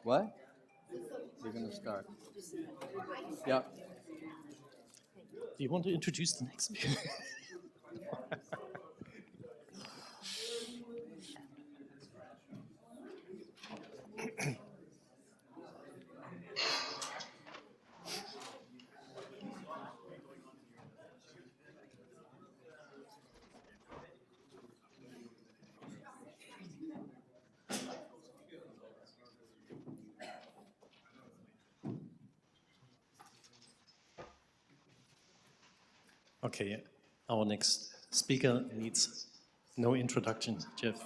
What? You're going to start. Yeah. Do you want to introduce the next speaker? Okay, our next speaker needs no introduction, Jeff.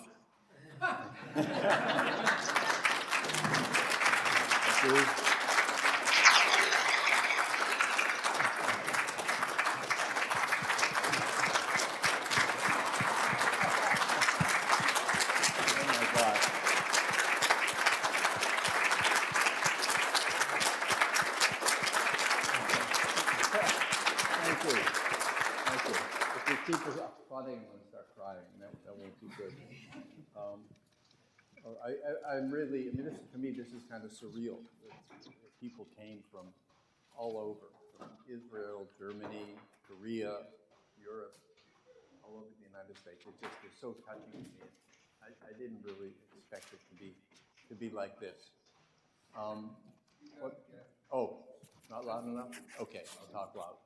Thank you. Keep us applauding when I start crying. That won't be good. I'm really, I mean, to me, this is kind of surreal. People came from all over, from Israel, Germany, Korea, Europe, all over the United States. It just is so touching to me. I didn't really expect it to be like this. Not loud enough? Okay, I'll talk loud.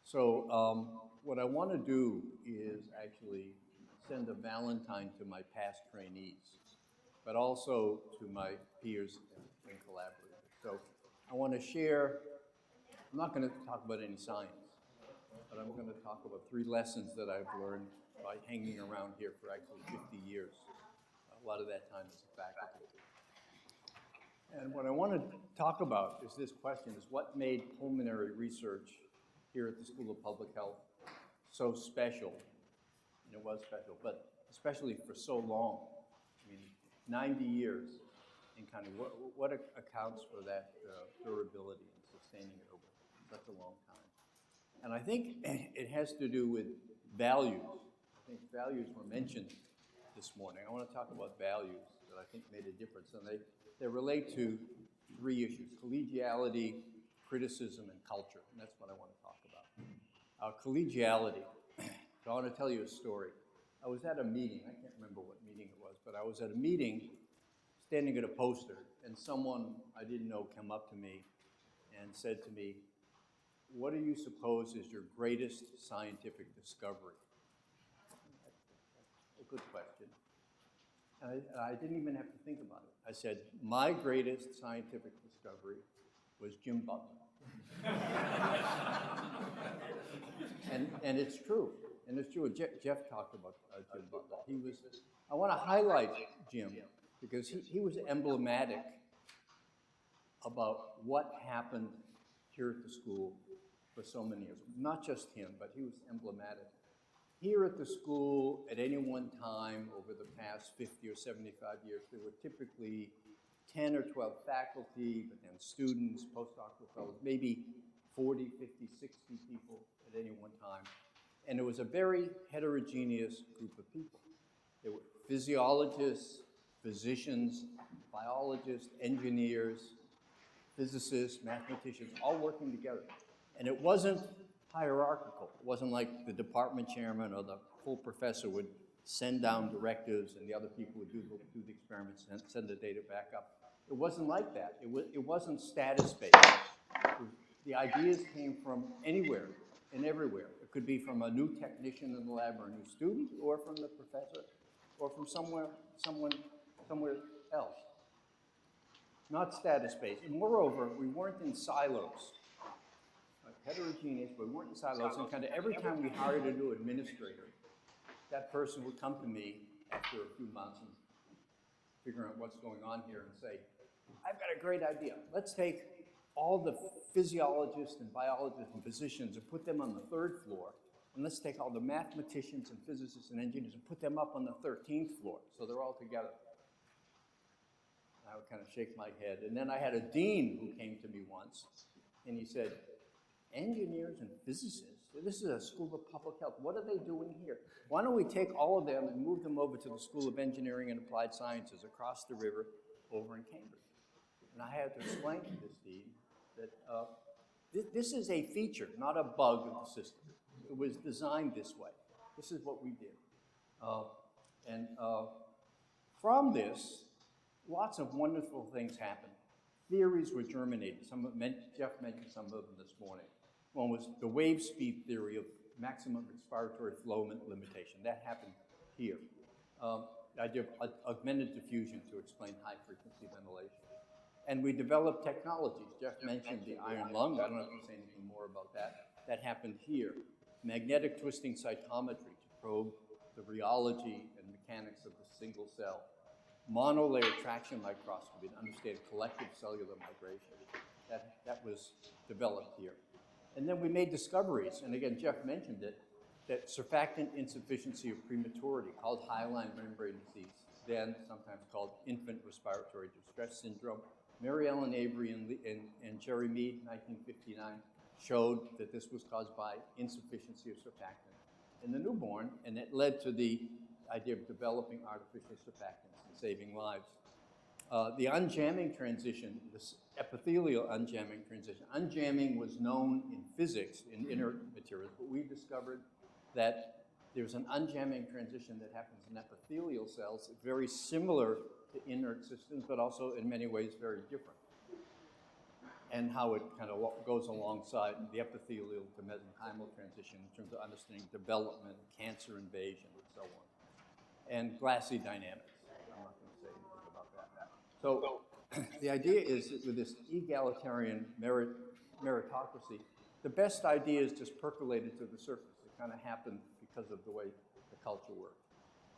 So what I want to do is actually send a Valentine to my past trainees, but also to my peers and collaborators. So I want to share, I'm not going to talk about any science, but I'm going to talk about 3 lessons that I've learned by hanging around here for actually 50 years. A lot of that time as a faculty. And what I want to talk about is this question, is what made pulmonary research here at the School of Public Health so special? And it was special, but especially for so long. I mean, 90 years, and kind of what accounts for that durability and sustaining it over such a long time. And I think it has to do with values. I think values were mentioned this morning. I want to talk about values that I think made a difference, and they relate to 3 issues: collegiality, criticism, and culture. And that's what I want to talk about. Collegiality. So I want to tell you a story. I was at a meeting. I can't remember what meeting it was, but I was at a meeting standing at a poster, and someone I didn't know came up to me and said to me, "What do you suppose is your greatest scientific discovery?" A good question. And I didn't even have to think about it. I said, "My greatest scientific discovery was Jim Butler." And it's true. And it's true. Jeff talked about Jim Butler. I want to highlight Jim because he was emblematic about what happened here at the school for so many years. Not just him, but he was emblematic. Here at the school, at any one time over the past 50 or 75 years, there were typically 10 or 12 faculty, but then students, postdoctoral fellows, maybe 40, 50, 60 people at any one time. And it was a very heterogeneous group of people. There were physiologists, physicians, biologists, engineers, physicists, mathematicians, all working together. And it wasn't hierarchical. It wasn't like the department chairman or the full professor would send down directives and the other people would do the experiments and send the data back up. It wasn't like that. It wasn't status-based. The ideas came from anywhere and everywhere. It could be from a new technician in the lab or a new student, or from the professor, or from somewhere else. Not status-based. And moreover, we weren't in silos. Heterogeneous, but we weren't in silos. And kind of every time we hired a new administrator, that person would come to me after a few months and figure out what's going on here and say, "I've got a great idea. Let's take all the physiologists and biologists and physicians and put them on the 3rd floor. And let's take all the mathematicians and physicists and engineers and put them up on the 13th floor. So they're all together." I would kind of shake my head. And then I had a dean who came to me once, and he said, "Engineers and physicists? This is a School of Public Health. What are they doing here? Why don't we take all of them and move them over to the School of Engineering and Applied Sciences across the river over in Cambridge. And I had to explain to this team that this is a feature, not a bug of the system. It was designed this way. This is what we did. And from this, lots of wonderful things happened. Theories were germinated. Jeff mentioned some of them this morning. One was the wave speed theory of maximum respiratory flow limitation. That happened here. The idea of augmented diffusion to explain high-frequency ventilation. And we developed technologies. Jeff mentioned the iron lung. I don't have to say anything more about that. That happened here. Magnetic twisting cytometry to probe the rheology and mechanics of the single cell. Monolayer traction microscopy to understand collective cellular migration. That was developed here. And then we made discoveries, and again, Jeff mentioned it, that surfactant insufficiency of prematurity, called hyaline membrane disease, then sometimes called infant respiratory distress syndrome. Mary Ellen Avery and Jerry Mead, 1959, showed that this was caused by insufficiency of surfactant in the newborn, and it led to the idea of developing artificial surfactants and saving lives. The unjamming transition, this epithelial unjamming transition. Unjamming was known in physics, in inert materials, but we discovered that there's an unjamming transition that happens in epithelial cells, very similar to inert systems, but also in many ways very different. And how it kind of goes alongside the epithelial to mesenchymal transition in terms of understanding development, cancer invasion, and so on. And glassy dynamics. I'm not going to say anything about that. So the idea is that with this egalitarian meritocracy, the best ideas just percolated to the surface. It kind of happened because of the way the culture worked.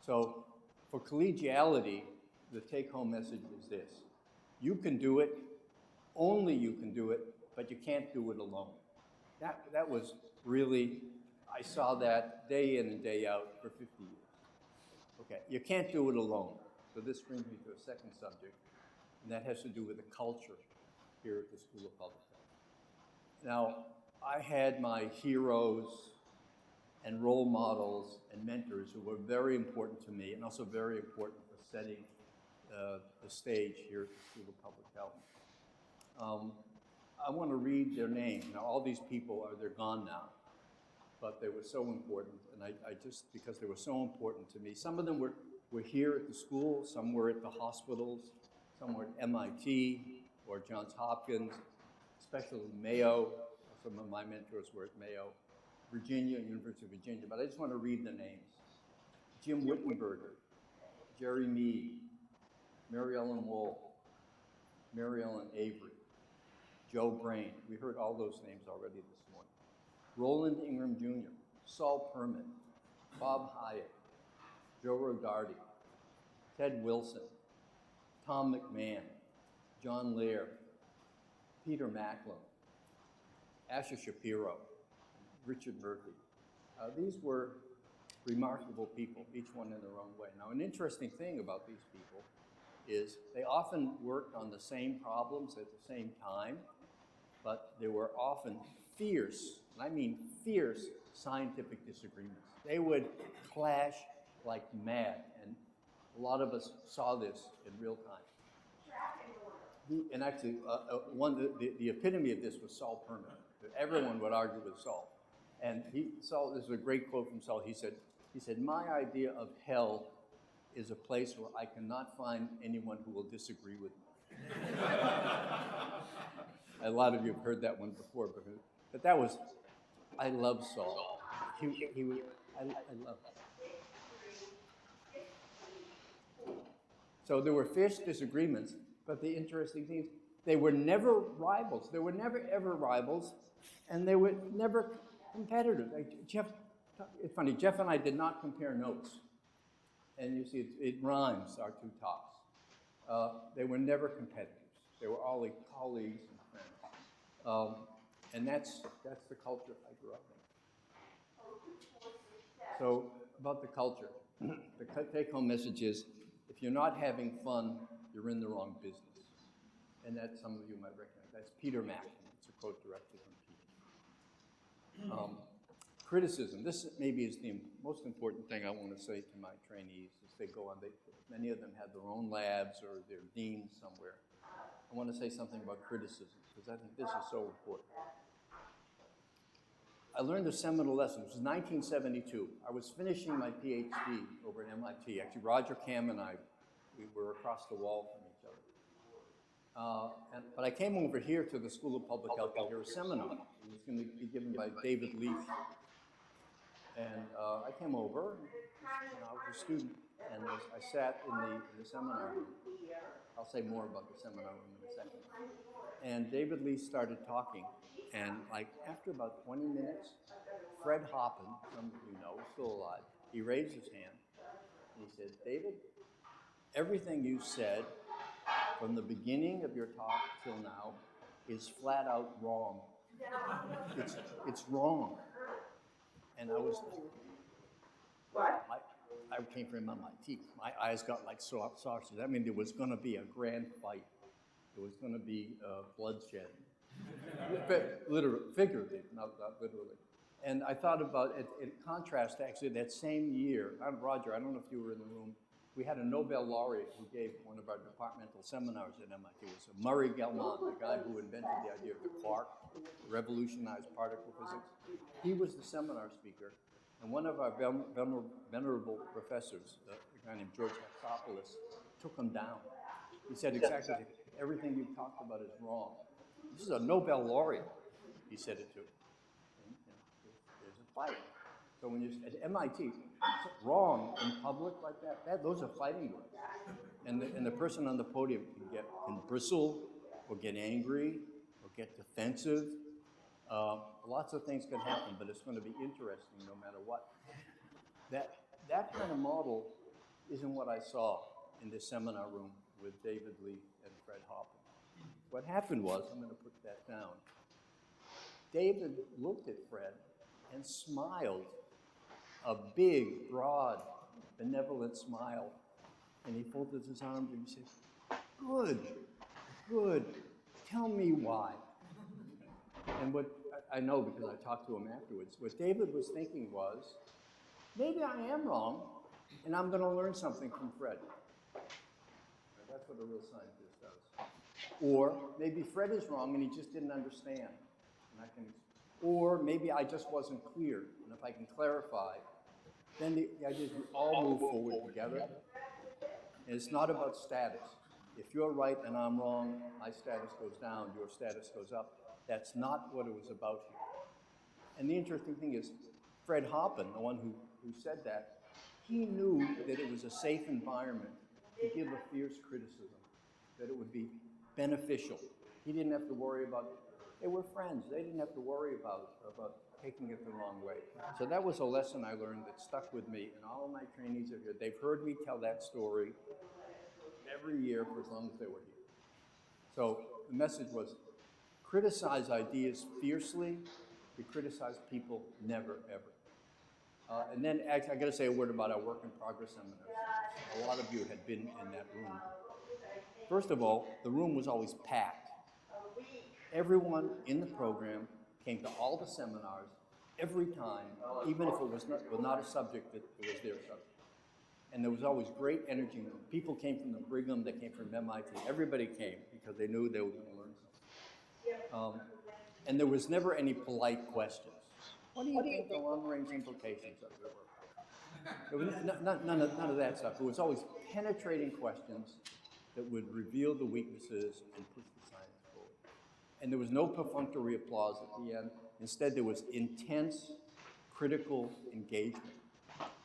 So for collegiality, the take-home message is this. You can do it, only you can do it, but you can't do it alone. That was really, I saw that day in and day out for 50 years. Okay, you can't do it alone. So this brings me to a second subject, and that has to do with the culture here at the School of Public Health. Now, I had my heroes and role models and mentors who were very important to me and also very important for setting the stage here at the School of Public Health. I want to read their names. Now, all these people they're gone now, but they were so important, and I just, because they were so important to me. Some of them were here at the school, some were at the hospitals, some were at MIT or Johns Hopkins, especially Mayo. Some of my mentors were at Mayo, Virginia, University of Virginia, but I just want to read the names. Jim Wittenberger, Jerry Mead, Mary Ellen Wohl, Mary Ellen Avery, Joe Brain. We heard all those names already this morning. Roland Ingram Jr., Saul Perman, Bob Hyatt, Joe Rodardi, Ted Wilson, Tom McMahon, John Lear, Peter Macklin, Asher Shapiro, Richard Murphy. These were remarkable people, each one in their own way. Now, an interesting thing about these people is they often worked on the same problems at the same time, but they were often fierce, and I mean fierce, scientific disagreements. They would clash like mad, and a lot of us saw this in real time. And actually, the epitome of this was Saul Perman. Everyone would argue with Saul. And Saul, this is a great quote from Saul. He said, "My idea of hell is a place where I cannot find anyone who will disagree with me." A lot of you have heard that one before, but that was, I love Saul. I love him. So there were fierce disagreements, but the interesting thing is they were never rivals. They were never ever rivals, and they were never competitors. It's funny, Jeff and I did not compare notes. And you see, it rhymes, our two talks. They were never competitors. They were all like colleagues and friends. And that's the culture I grew up in. So about the culture, the take-home message is, if you're not having fun, you're in the wrong business. And that some of you might recognize. That's Peter Macklin. It's a quote directly from Peter. criticism. This maybe is the most important thing I want to say to my trainees as they go on. Many of them have their own labs or they're deans somewhere. I want to say something about criticism because I think this is so important. I learned a seminal lesson. It was 1972. I was finishing my PhD over at MIT. Actually, Roger Cam and I, we were across the wall from each other. But I came over here to the School of Public Health to hear a seminar. It was going to be given by David Leach. And I came over, and I was a student, and I sat in the seminar room. I'll say more about the seminar room in a second. And David Lee started talking, and like after about 20 minutes, Fred Hoppen, some of you know, still alive, he raised his hand, and he said, David, everything you said from the beginning of your talk till now is flat out wrong. It's wrong. And I was like, I came from MIT. My eyes got like saucers. I mean, there was going to be a grand fight. There was going to be bloodshed. Literally, figuratively, not literally. And I thought about it in contrast to actually that same year. Roger, I don't know if you were in the room. We had a Nobel laureate who gave one of our departmental seminars at MIT. It was Murray Gell-Mann, the guy who invented the idea of the quark, revolutionized particle physics. He was the seminar speaker, and one of our venerable professors, a guy named George Hatsopoulos, took him down. He said exactly, everything you've talked about is wrong. This is a Nobel laureate, he said it to. And, there's a fight. So when you're at MIT, wrong in public like that those are fighting words. And the person on the podium can bristle, or get angry, or get defensive. Lots of things can happen, but it's going to be interesting no matter what. That kind of model isn't what I saw in this seminar room with David Lee and Fred Hoppen. What happened was, I'm going to put that down, David looked at Fred and smiled, a big, broad, benevolent smile, and he folded his arms and he said, good, tell me why. And what I know because I talked to him afterwards, what David was thinking was, maybe I am wrong, and I'm going to learn something from Fred. That's what a real scientist does. Or maybe Fred is wrong and he just didn't understand. Or maybe I just wasn't clear, and if I can clarify, then the idea is we all move forward together. And it's not about status. If you're right and I'm wrong, my status goes down, your status goes up. That's not what it was about here. And the interesting thing is, Fred Hoppen, the one who said that, he knew that it was a safe environment to give a fierce criticism, that it would be beneficial. He didn't have to worry about, they were friends. They didn't have to worry about taking it the wrong way. So that was a lesson I learned that stuck with me, and all of my trainees are here. They've heard me tell that story every year for as long as they were here. So the message was, criticize ideas fiercely, we criticize people never, ever. And then actually, I got to say a word about our work in progress seminars. A lot of you had been in that room. First of all, the room was always packed. Everyone in the program came to all the seminars every time, even if it was not a subject that it was their subject. And there was always great energy. People came from the Brigham, they came from MIT. Everybody came because they knew they were going to learn something. And there was never any polite questions. What do you think the long-range implications of your work? There was none of that stuff. It was always penetrating questions that would reveal the weaknesses and push the science forward. And there was no perfunctory applause at the end. Instead, there was intense, critical engagement.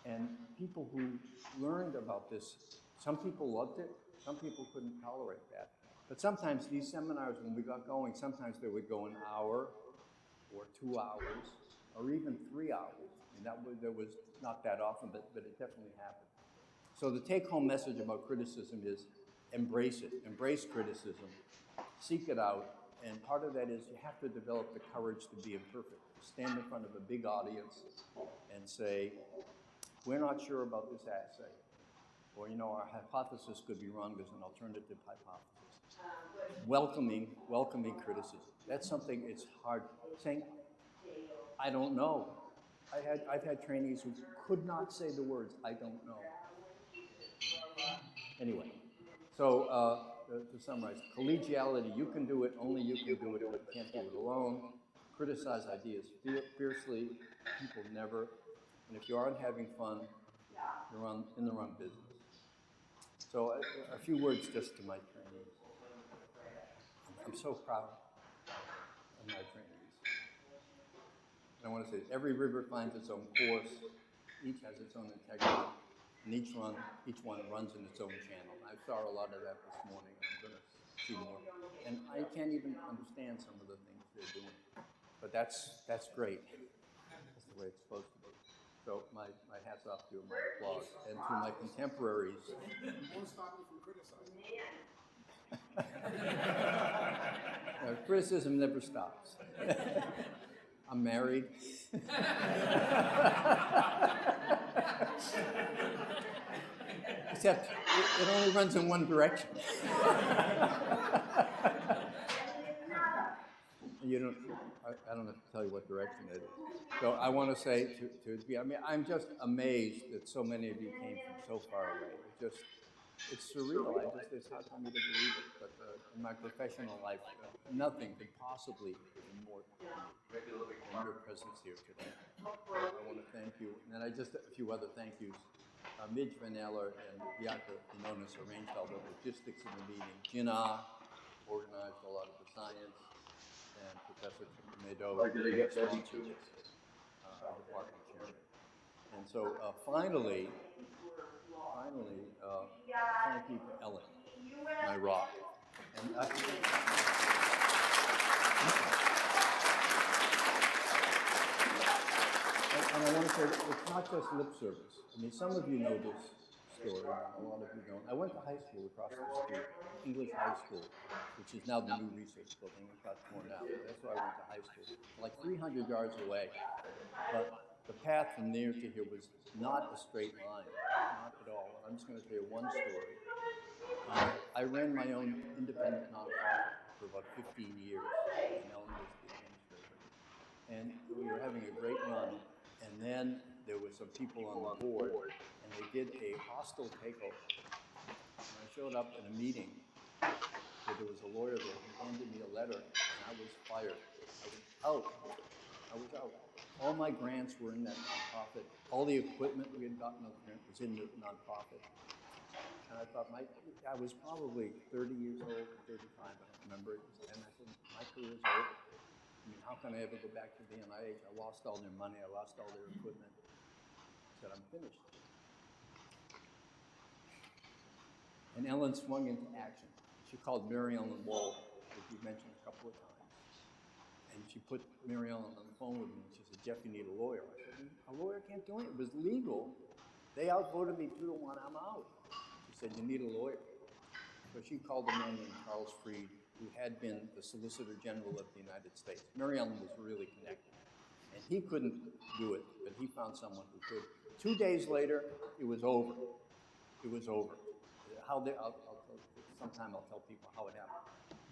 And people who learned about this, some people loved it, some people couldn't tolerate that. But sometimes these seminars, when we got going, sometimes they would go an hour or 2 hours or even 3 hours. And that was not that often, but it definitely happened. So the take-home message about criticism is embrace it, embrace criticism, seek it out. And part of that is you have to develop the courage to be imperfect, to stand in front of a big audience and say, we're not sure about this assay. Or, our hypothesis could be wrong, there's an alternative hypothesis. Welcoming criticism. That's something it's hard. Saying, I don't know. I've had trainees who could not say the words, "I don't know." Anyway, so to summarize, collegiality, you can do it, only you can do it, but you can't do it alone. Criticize ideas fiercely, people never, and if you aren't having fun, you're in the wrong business. So a few words just to my trainees. I'm so proud of my trainees. And I want to say, every river finds its own course, each has its own integrity, and each one runs in its own channel. I saw a lot of that this morning, and I'm going to see more. And I can't even understand some of the things they're doing, but that's great. That's the way it's supposed to be. So my hat's off to you, my applause, and to my contemporaries. Won't stop me from criticizing. Criticism never stops. I'm married. Except it only runs in one direction. You don't. I don't have to tell you what direction it is. So I want to say I'm just amazed that so many of you came from so far away. It's surreal. It's hard for me to believe it. But in my professional life, nothing could possibly be more to me than your presence here today. So I want to thank you. And then just a few other thank yous. Midge Van Eller and Bianca Inonis arranged all the logistics of the meeting. Jinnah organized a lot of the science, and Professor Nadeau sponsored our department chairman. And so finally, thank you to Ellen, my rock. And I want to say that it's not just lip service. I mean, some of you know this story, and a lot of you don't. I went to high school across the street, English High School, which is now the new research building. It got torn down. That's where I went to high school, like 300 yards away. But the path from there to here was not a straight line, not at all. I'm just going to tell you one story. I ran my own independent nonprofit for about 15 years, and Ellen was the administrator. And we were having a great run. And then there were some people on the board, and they did a hostile takeover. And I showed up in a meeting where there was a lawyer there who handed me a letter, and I was fired. I was out. All my grants were in that nonprofit. All the equipment we had gotten was in the nonprofit. And I thought, I was probably 30 years old or 35, I don't remember. And I said, my career's over. I mean, how can I ever go back to the NIH? I lost all their money. I lost all their equipment. I said, I'm finished. And Ellen swung into action. She called Mary Ellen Wall, which we mentioned a couple of times. And she put Mary Ellen on the phone with me, and she said, Jeff, you need a lawyer. I said, a lawyer can't do it. It was legal. They outvoted me 2-1. I'm out. She said, you need a lawyer. So she called a man named Charles Freed, who had been the Solicitor General of the United States. Mary Ellen was really connected. And he couldn't do it, but he found someone who could. 2 days later, it was over. It was over. Sometime I'll tell people how it happened.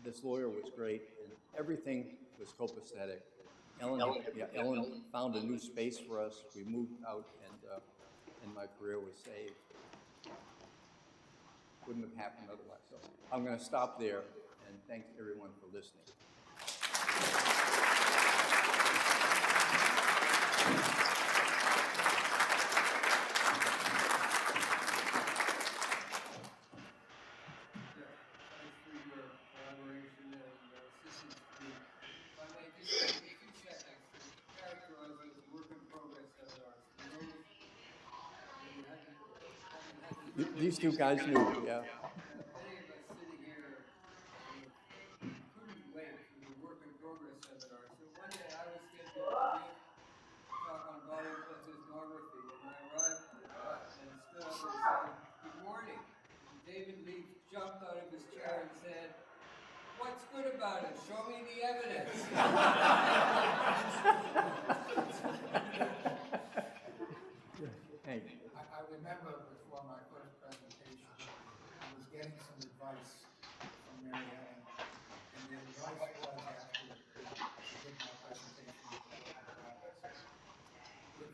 This lawyer was great, and everything was copacetic. Ellen found a new space for us. We moved out, and my career was saved. Wouldn't have happened otherwise. So I'm going to stop there, and thanks everyone for listening. These two guys knew, yeah. Many of us sitting here couldn't wait for the work in progress seminar. So one day I was scheduled to give a talk on volume plethysmography, and I arrived and stood up and said, "Good morning." And David Leaf jumped out of his chair and said, "What's good about it? Show me the evidence." Hey. I remember before my first presentation, I was getting some advice from Mary Ellen, and the advice was after she did my presentation, if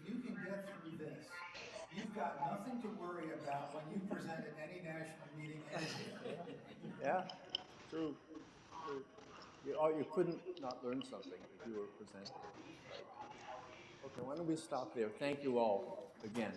about when you present at any national meeting anywhere. Yeah, true, true. You couldn't not learn something if you were presenting, right? Okay, why don't we stop there? Thank you all again.